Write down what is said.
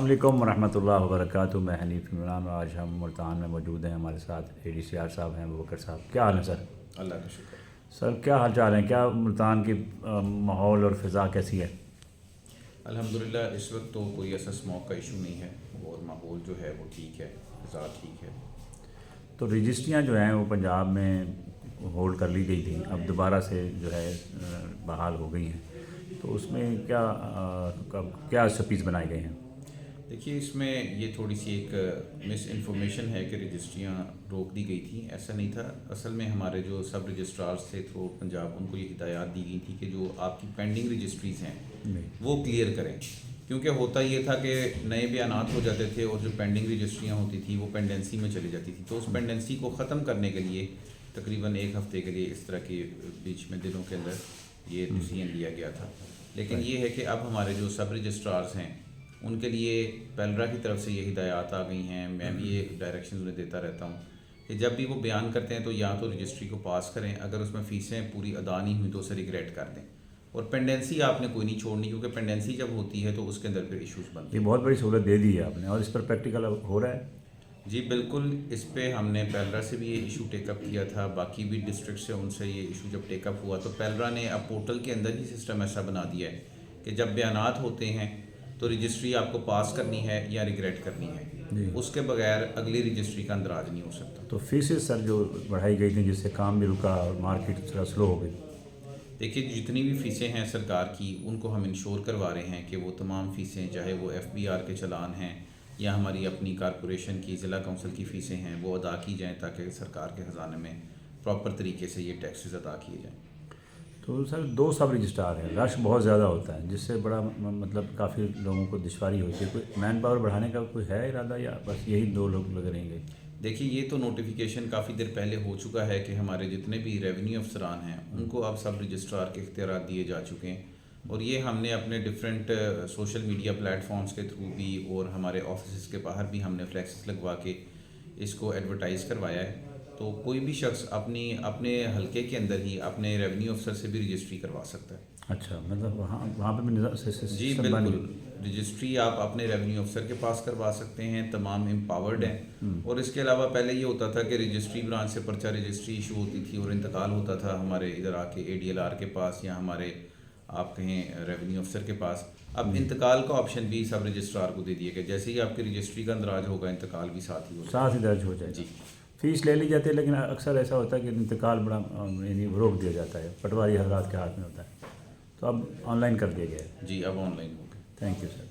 السلام علیکم ورحمۃ اللہ وبرکاتہ. میں حنیف عمران اور آج ہم ملتان میں موجود ہیں. ہمارے ساتھ ADCR صاحب ہیں, ابوبکر صاحب. کیا حال ہے سر؟ اللہ کا شکر. سر کیا حال چال ہیں؟ کیا ملتان کی ماحول اور فضا کیسی ہے؟ الحمدللہ اس وقت تو کوئی ایسا اسموک کا ایشو نہیں ہے اور ماحول جو ہے وہ ٹھیک ہے, فضا ٹھیک ہے. تو رجسٹریاں جو ہیں وہ پنجاب میں ہولڈ کر لی گئی تھیں, اب دوبارہ سے جو ہے بحال ہو گئی ہیں. تو اس میں کیا سپیز بنائے گئے ہیں؟ دیکھیے اس میں یہ تھوڑی سی ایک مس انفارمیشن ہے کہ رجسٹریاں روک دی گئی تھیں. ایسا نہیں تھا. اصل میں ہمارے جو سب رجسٹرارز تھے تھرو پنجاب, ان کو یہ ہدایات دی گئی تھی کہ جو آپ کی پینڈنگ رجسٹریز ہیں وہ کلیئر کریں, کیونکہ ہوتا یہ تھا کہ نئے بیانات ہو جاتے تھے اور جو پینڈنگ رجسٹریاں ہوتی تھیں وہ پینڈنسی میں چلی جاتی تھی. تو اس پینڈنسی کو ختم کرنے کے لیے تقریباً 1 ہفتے کے لیے اس طرح کے بیچ میں دنوں کے اندر یہ ڈیسیژن لیا گیا تھا. لیکن یہ ہے کہ اب ہمارے جو سب رجسٹرارز ہیں ان کے لیے پیلرا کی طرف سے یہ ہدایات آ گئی ہیں. میں بھی یہ ڈائریکشنز انہیں دیتا رہتا ہوں کہ جب بھی وہ بیان کرتے ہیں تو یا تو رجسٹری کو پاس کریں, اگر اس میں فیسیں پوری ادا نہیں ہوئی تو اسے ریگریٹ کر دیں, اور پینڈنسی آپ نے کوئی نہیں چھوڑنی, کیونکہ پینڈنسی جب ہوتی ہے تو اس کے اندر پھر ایشوز بنتے ہیں. یہ بہت بڑی سہولت دے دی ہے آپ نے, اور اس پر پریکٹیکل ہو رہا ہے. جی بالکل. اس پہ ہم نے پیلرا سے بھی یہ ایشو ٹیک اپ کیا تھا, باقی بھی ڈسٹرکٹ سے ان سے یہ ایشو جب ٹیک اپ ہوا تو پیلرا نے اب پورٹل کے اندر ہی سسٹم ایسا بنا دیا ہے کہ جب بیانات ہوتے ہیں تو رجسٹری آپ کو پاس کرنی ہے یا ریگریٹ کرنی ہے, اس کے بغیر اگلی رجسٹری کا اندراج نہیں ہو سکتا. تو فیسز سر جو بڑھائی گئی تھیں جس سے کام بھی رکا اور مارکیٹ تھوڑا سلو ہو گئی. دیکھیے جتنی بھی فیسیں ہیں سرکار کی ان کو ہم انشور کروا رہے ہیں کہ وہ تمام فیسیں, چاہے وہ FBR کے چلان ہیں یا ہماری اپنی کارپوریشن کی ضلع کونسل کی فیسیں ہیں, وہ ادا کی جائیں تاکہ سرکار کے خزانے میں پراپر طریقے سے یہ ٹیکسز ادا کیے جائیں. تو سر 2 سب رجسٹرار ہیں, رش بہت زیادہ ہوتا ہے جس سے بڑا مطلب کافی لوگوں کو دشواری ہوتی ہے. کوئی مین پاور بڑھانے کا کوئی ہے ارادہ یا بس یہی 2 لوگ لگ رہیں گے؟ دیکھیے یہ تو نوٹیفیکیشن کافی دیر پہلے ہو چکا ہے کہ ہمارے جتنے بھی ریونیو افسران ہیں ان کو اب سب رجسٹرار کے اختیارات دیے جا چکے ہیں, اور یہ ہم نے اپنے different social media platforms کے تھرو بھی اور ہمارے آفیسز کے باہر بھی ہم نے فلیکسز لگوا کے اس کو ایڈورٹائز کروایا ہے. تو کوئی بھی شخص اپنے حلقے کے اندر ہی اپنے ریونیو افسر سے بھی رجسٹری کروا سکتا ہے. اچھا, مطلب وہاں پہ بھی جی بالکل. رجسٹری آپ اپنے ریونیو افسر کے پاس کروا سکتے ہیں, تمام امپاورڈ ہیں. اور اس کے علاوہ پہلے یہ ہوتا تھا کہ رجسٹری برانچ سے پرچہ رجسٹری ایشو ہوتی تھی اور انتقال ہوتا تھا ہمارے ادھر آ کے ADLR کے پاس یا ہمارے آپ کہیں ریونیو افسر کے پاس. اب انتقال کا آپشن بھی سب رجسٹرار کو دے دیا کہ جیسے ہی آپ کی رجسٹری کا اندراج ہوگا انتقال بھی ساتھ ہی درج ہو جائے. جی فیس لے لی جاتی ہے, لیکن اکثر ایسا ہوتا ہے کہ انتقال بڑا یعنی روک دیا جاتا ہے, پٹواری حضرات کے ہاتھ میں ہوتا ہے. تو اب آن لائن کر دیا گیا ہے. جی اب آن لائن ہو گیا. Thank you sir.